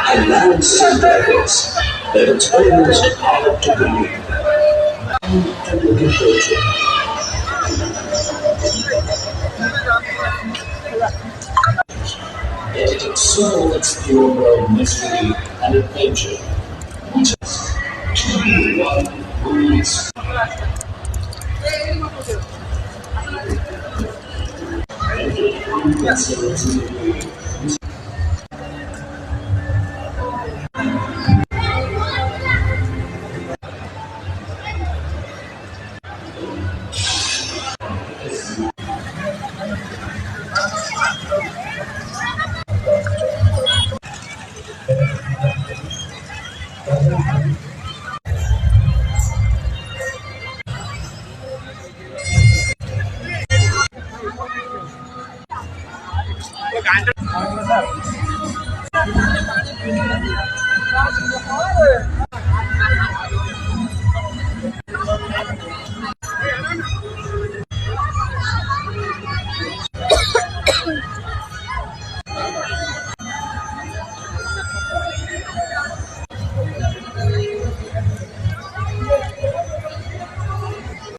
and land survivors that inspires hard to believe and agriculture. Yet it so explore world mystery and adventure. Just to one who is